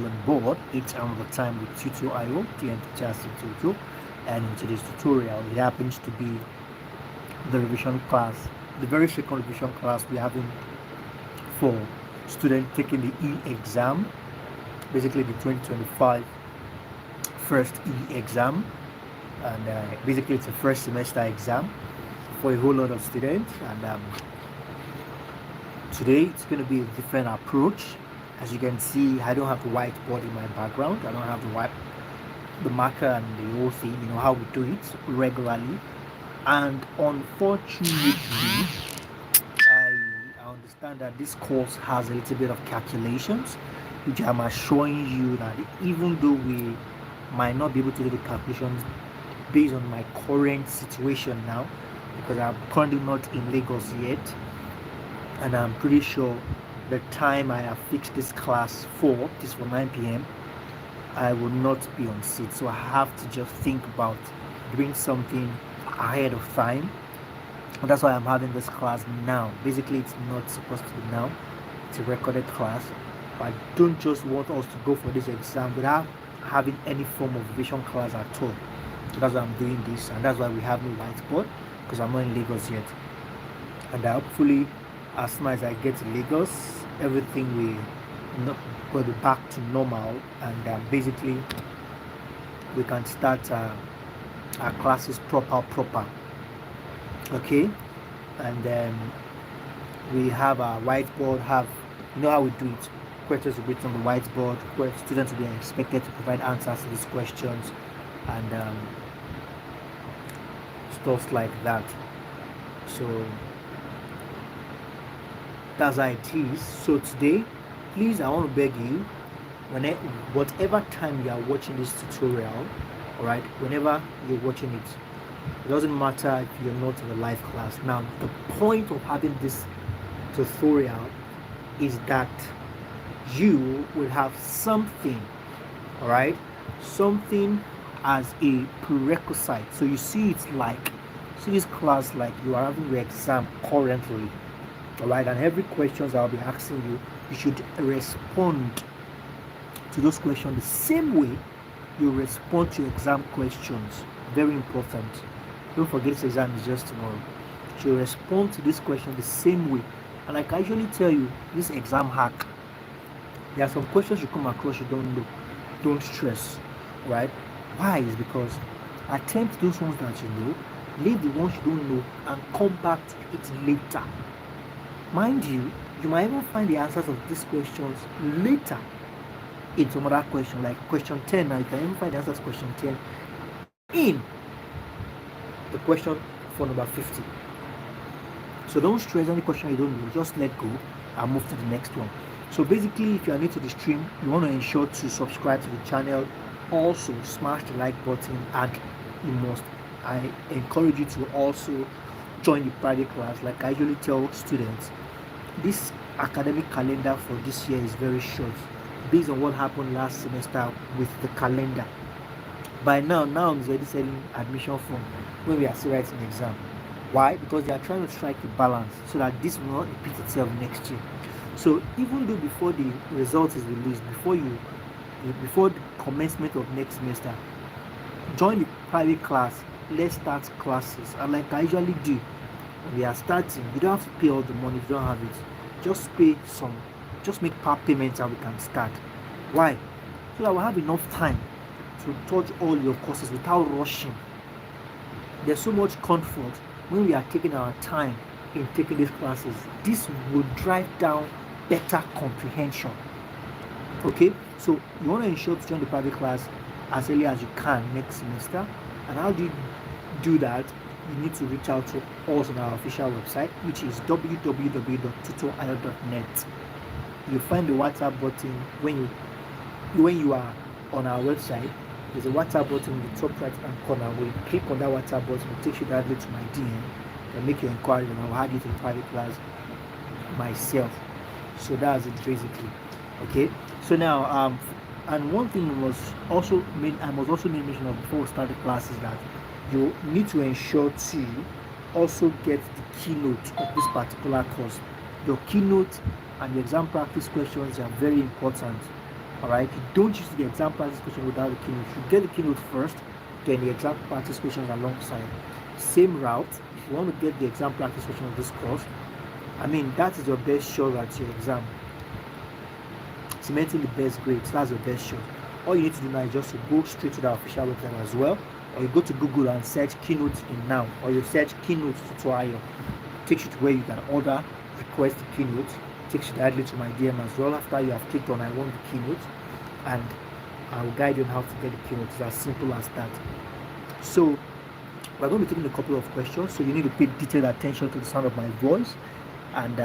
all on board. It's another time with Tuto.io, TN Teachers Tuto, and in today's tutorial, it happens to be the revision class, the very second revision class we're having for students taking the E exam, basically the 2025 first E exam, and basically it's a first semester exam for a whole lot of students. And today it's going to be a different approach. As you can see, I don't have the whiteboard in my background. I don't have the marker and the whole thing, how we do it regularly. And unfortunately, I understand that this course has a little bit of calculations, which I'm assuring you that even though we might not be able to do the calculations based on my current situation now, because I'm currently not in Lagos yet, and I'm pretty sure the time I have fixed this class for, this for 9 p.m., I will not be on seat. So I have to just think about doing something ahead of time. And that's why I'm having this class now. Basically, it's not supposed to be now. It's a recorded class. But I don't just want us to go for this exam without having any form of revision class at all. So that's why I'm doing this. And that's why we have no whiteboard, because I'm not in Lagos yet. And hopefully, as soon as I get to Lagos, everything will be back to normal, and basically we can start our classes proper. Okay, and then we have our whiteboard. How we do it. Questions will be written on the whiteboard, where students will be expected to provide answers to these questions, and stuff like that. So that's how it is. So today, please, I want to beg you, whatever time you are watching this tutorial, all right, whenever you're watching it doesn't matter if you're not in the live class. Now, the point of having this tutorial is that you will have something, all right, something as a prerequisite. So you see this class like you are having your exam currently. All right, and every questions I'll be asking you, you should respond to those questions the same way you respond to exam questions. Very important. Don't forget this exam is just tomorrow. You should respond to this question the same way. And I can usually tell you, this exam hack, there are some questions you come across you don't know. Don't stress, right? Why? Is because attempt those ones that you know, leave the ones you don't know, and come back to it later. Mind you, you might even find the answers of these questions later in some other question, like question 10. Now you can even find the answers to question 10 in the question for number 50. So don't stress any question you don't know, just let go and move to the next one. So basically, if you are new to the stream, you want to ensure to subscribe to the channel. Also smash the like button, and I encourage you to also join the private class. Like I usually tell students, this academic calendar for this year is very short based on what happened last semester with the calendar. By now I'm already selling admission form when we are still writing the exam. Why? Because they are trying to strike a balance so that this will not repeat itself next year. So even though before the result is released, before the commencement of next semester, join the private class. Let's start classes. And like I usually do, when we are starting, you don't have to pay all the money if you don't have it. Just make part payments and we can start. Why? So that we'll have enough time to touch all your courses without rushing. There's so much comfort when we are taking our time in taking these classes. This will drive down better comprehension. Okay, so you want to ensure to join the private class as early as you can next semester. And how do you do that? You need to reach out to us on our official website, which is www.tuto.io.net. You'll find the WhatsApp button when you are on our website. There's a WhatsApp button in the top right hand corner. When you click on that WhatsApp button, it takes you directly to my DM and make your inquiry, and I'll add you to the private class myself. So that's it basically. Okay, so now and one thing I must also make mention of before we start the class is that you need to ensure to also get the keynote of this particular course. Your keynote and the exam practice questions are very important. All right, you don't use the exam practice question without the keynote. You get the keynote first, then the exam practice questions alongside. Same route. If you want to get the exam practice question of this course, I mean, that is your best shot at your exam. Cementing the best grades, that's your best shot. All you need to do now is just to go straight to the official website as well, or you go to Google and search keynote in now, or you search keynote tutorial. It takes you to where you can order, request the keynote. It takes you directly to my DM as well after you have clicked on I want the keynote, and I will guide you on how to get the keynote. It's as simple as that. So we're going to be taking a couple of questions, so you need to pay detailed attention to the sound of my voice and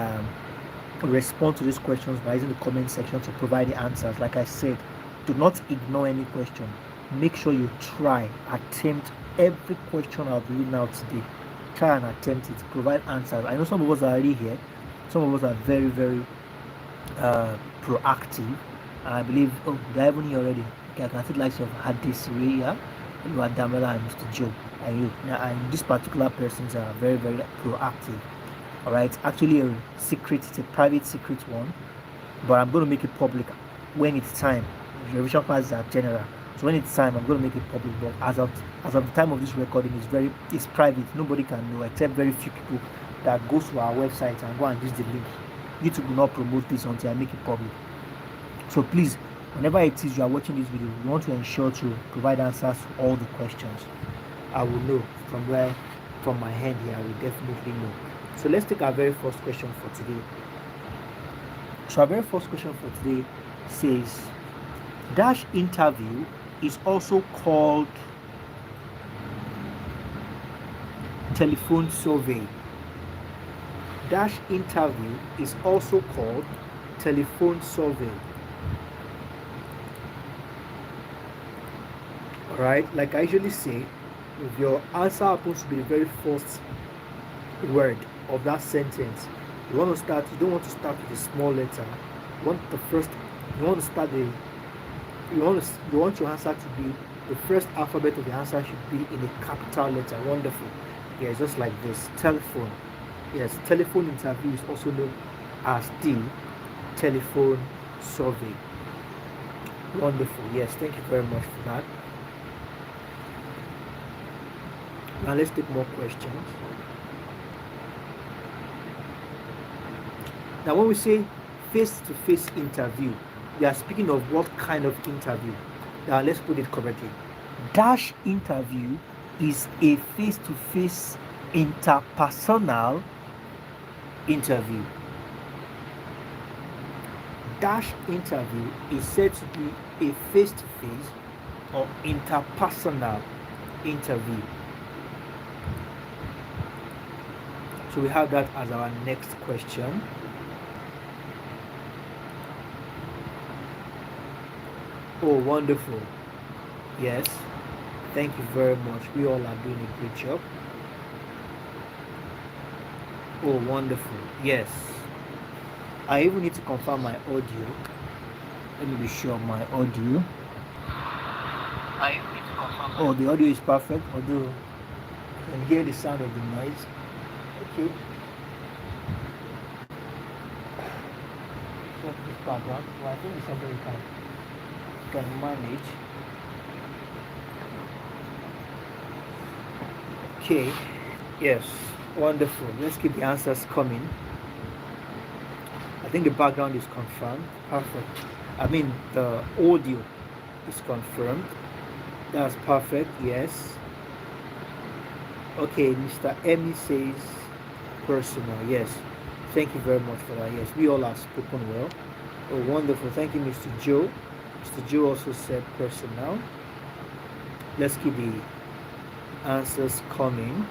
respond to these questions by using the comment section to provide the answers. Like I said, do not ignore any question. Make sure you attempt every question I'll be reading out today. Try and attempt it, provide answers. I know some of us are already here, some of us are very, very proactive, and I believe, they're even here already. Okay, I can see the likes of Hadisiria, Damela, and Mr. Joe. And these particular persons are very, very proactive. All right, actually a secret, it's a private secret one, but I'm going to make it public when it's time. The revision classes are general, so when it's time I'm going to make it public, but as of the time of this recording, it's private. Nobody can know except very few people that goes to our website and go and use the link. YouTube will not promote this until I make it public. So please, whenever it is you are watching this video, you want to ensure to provide answers to all the questions. I will know from my hand here, I will definitely know. So let's take our very first question for today. So our very first question for today says, dash interview is also called telephone survey. Dash interview is also called telephone survey. Alright, like I usually say, if your answer happens to be the very first word of that sentence, you don't want to start with a small letter. You want your answer to be, the first alphabet of the answer should be in a capital letter. Wonderful. Yeah, just like this. Telephone. Yes, telephone interview is also known as the telephone survey. Wonderful. Yes, thank you very much for that. Now let's take more questions. Now when we say face-to-face interview, we are speaking of what kind of interview? Now let's put it correctly. Dash interview is a face-to-face interpersonal interview. Dash interview is said to be a face-to-face or interpersonal interview. So we have that as our next question. Oh, wonderful. Yes. Thank you very much. We all are doing a great job. Oh, wonderful. Yes. I even need to confirm my audio. Let me be sure of my audio. I even need to confirm. Oh, the audio is perfect, although you can hear the sound of the noise. Okay. Check this background. Well, I think it's something we can manage. Okay. Yes. Wonderful. Let's keep the answers coming. I think the background is confirmed. Perfect. I mean, the audio is confirmed. That's perfect. Yes. Okay. Mr. Emmy says personal. Yes. Thank you very much for that. Yes, we all have spoken well. Oh, wonderful. Thank you, Mr. Joe. Mr. Joe also said personal. Let's keep the answers coming.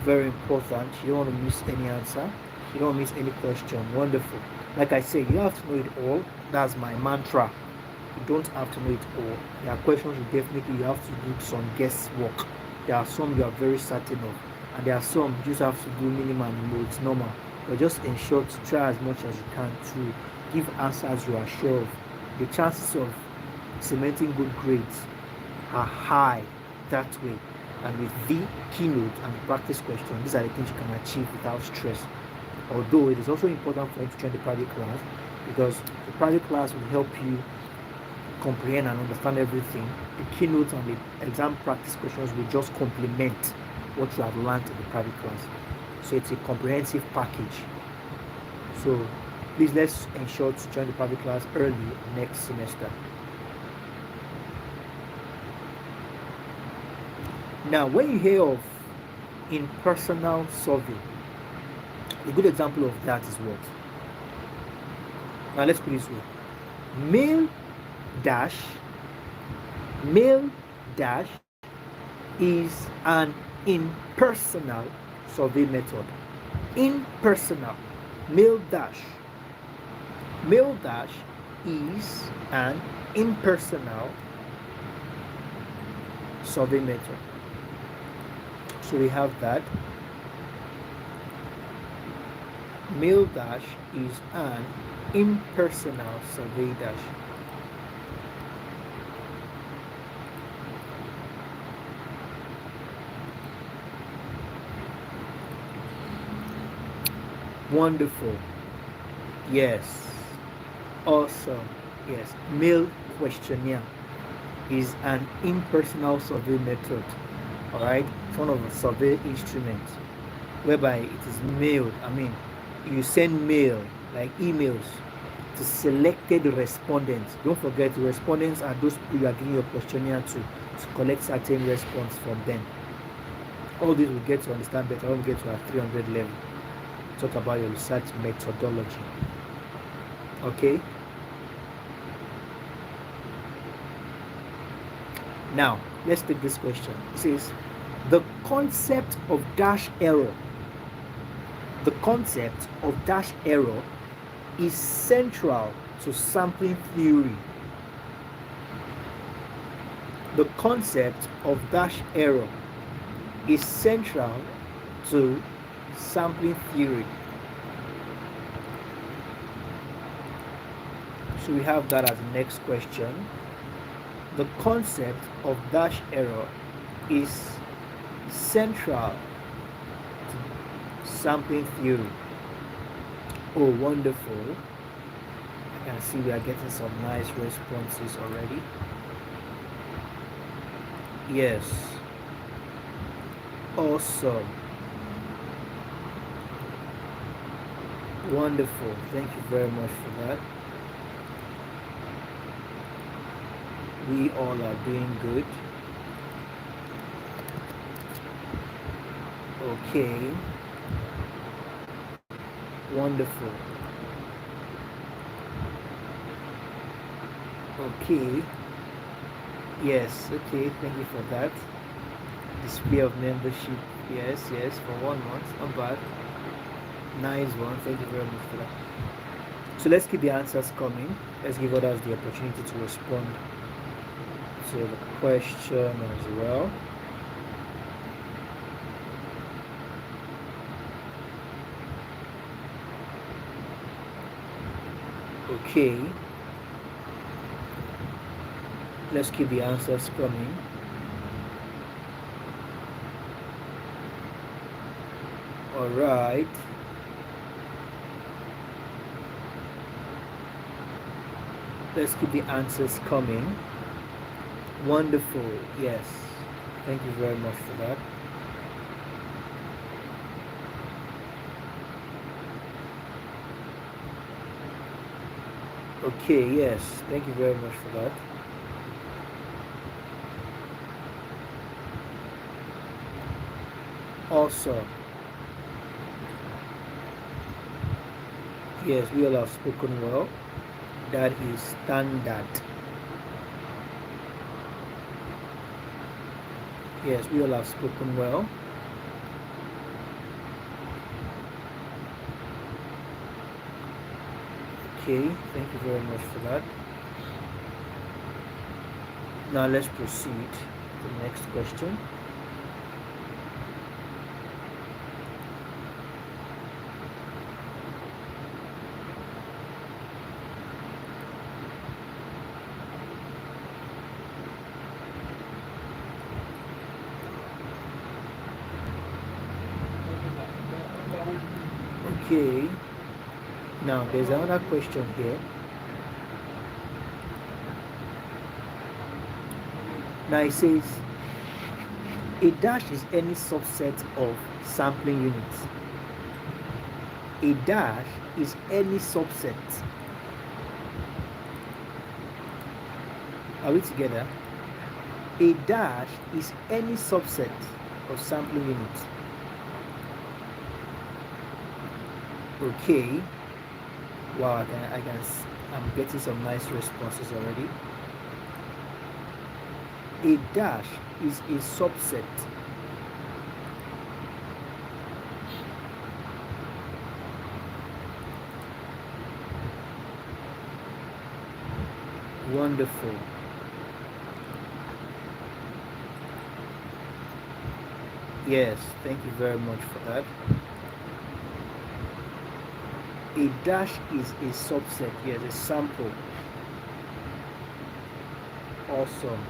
Very important. You don't want to miss any answer. You don't miss any question. Wonderful. Like I say, you have to know it all. That's my mantra. You don't have to know it all. There are questions you have to do some guesswork. There are some you are very certain of, and there are some you just have to do minimum and know it's normal. But just ensure to try as much as you can to give answers you are sure of. The chances of cementing good grades are high that way. And with the keynote and the practice question, these are the things you can achieve without stress. Although it is also important for you to join the private class, because the private class will help you comprehend and understand everything. The keynotes and the exam practice questions will just complement what you have learned in the private class. So it's a comprehensive package. So please, let's ensure to join the private class early next semester. Now, when you hear of in-personal survey, a good example of that is what? Now let's put it this way. Mail dash is an impersonal survey method. Impersonal. Mail dash is an impersonal survey method. So we have that. Mail dash is an impersonal survey dash. Wonderful. Yes. Awesome. Yes. Mail questionnaire is an impersonal survey method. Alright? It's one of the survey instruments whereby it is mailed. I mean, you send mail, like emails, to selected respondents. Don't forget, the respondents are those people you are giving your questionnaire to collect certain response from them. All this we get to understand better when we get to our 300 level. Talk about your research methodology. Okay? Now, let's take this question. It says, the concept of dash error. The concept of dash error is central to sampling theory. The concept of dash error is central to sampling theory. So we have that as the next question. The concept of dash error is central to sampling theory. Oh, wonderful. I can see we are getting some nice responses already. Yes. Awesome. Wonderful. Thank you very much for that. We all are doing good. Okay. Wonderful. Okay. Yes, okay, thank you for that. Display of membership. Yes, for 1 month. Not bad. Nice one. Thank you very much for that. So let's keep the answers coming. Let's give others the opportunity to respond to the question as well. Okay. Let's keep the answers coming. All right. Let's keep the answers coming. Wonderful. Yes. Thank you very much for that. Okay, yes. Thank you very much for that. Awesome. Yes, we all have spoken well. That is standard. Yes, we all have spoken well. Okay, thank you very much for that. Now let's proceed to the next question. Okay, Now there's another question here. Now it says a dash is any subset of sampling units. A dash is any subset. Are we together? A dash is any subset of sampling units. Okay. Wow, I'm getting some nice responses already. A dash is a subset. Wonderful. Yes, thank you very much for that. A dash is a subset. Yes, a sample. Awesome.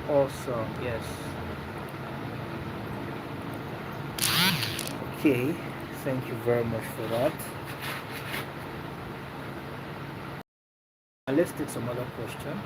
Awesome. Yes. Okay. Thank you very much for that. Now let's take some other question.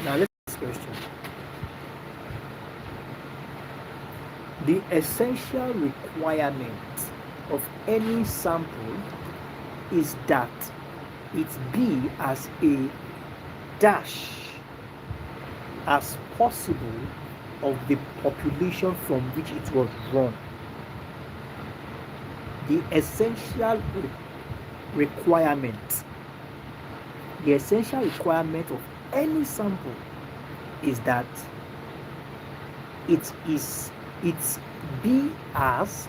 Now let's take this question. The essential requirement of any sample is that it be as a dash as possible of the population from which it was drawn. The essential requirement of any sample is that it be as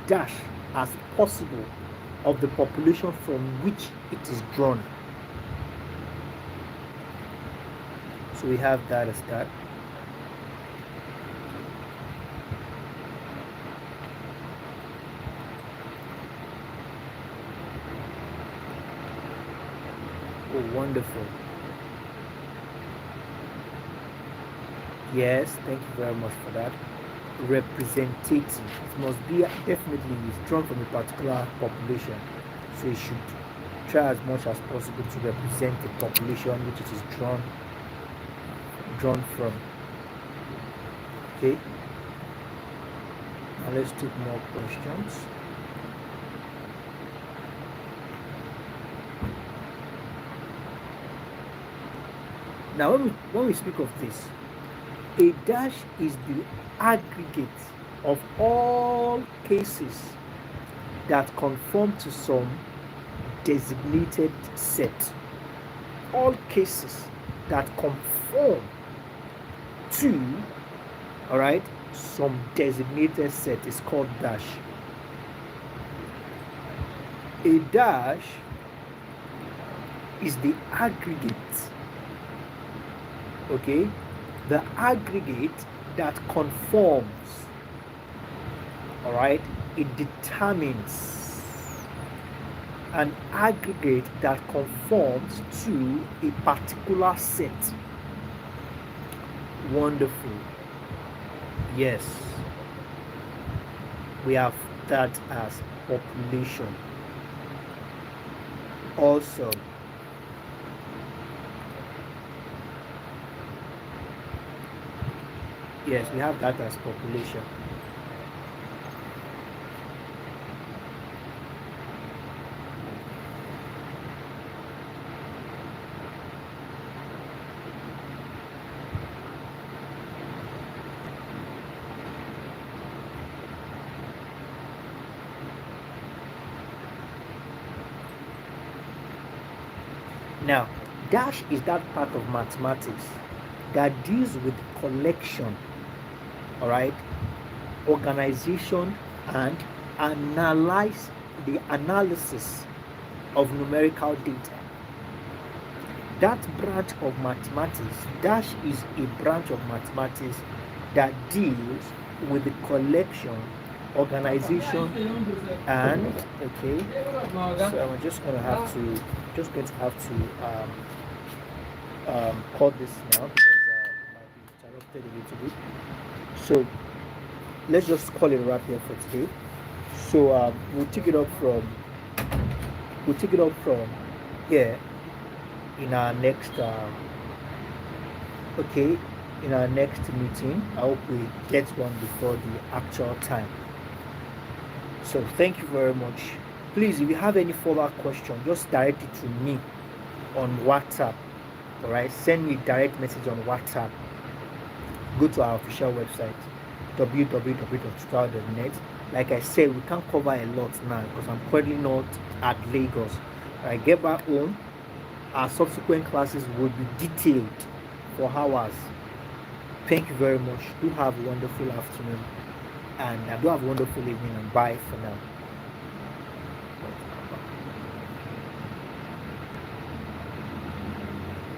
dash as possible of the population from which it is drawn. So we have that as that. Oh, wonderful. Yes, thank you very much for that. Representative. It must be definitely drawn from a particular population. So it should try as much as possible to represent the population which it is drawn from. Okay. Now let's take more questions. Now when we speak of this, a dash is the aggregate of all cases that conform to some designated set. All cases that conform to, all right, some designated set is called dash. A dash is the aggregate, okay, the aggregate that conforms, all right, it determines an aggregate that conforms to a particular set. Wonderful. Yes, we have that as population. Also, yes, we have that as population. Now, dash is that part of mathematics that deals with collection, all right, organization, and the analysis of numerical data. That branch of mathematics, dash is a branch of mathematics that deals with the collection, organization, and okay. So I'm just going to have to cut this now because it might be interrupted a little bit. So let's just call it a wrap here for today. So we'll take it up from here in our next okay in our next meeting. I hope we get one before the actual time. So thank you very much. Please, if you have any further question, just direct it to me on WhatsApp. All right, send me a direct message on WhatsApp. Go to our official website www.tutorial.net. Like I said, we can't cover a lot now because I'm currently not at Lagos. When I get back home, our subsequent classes will be detailed for hours. Thank you very much. Do have a wonderful afternoon and do have a wonderful evening, and bye for now.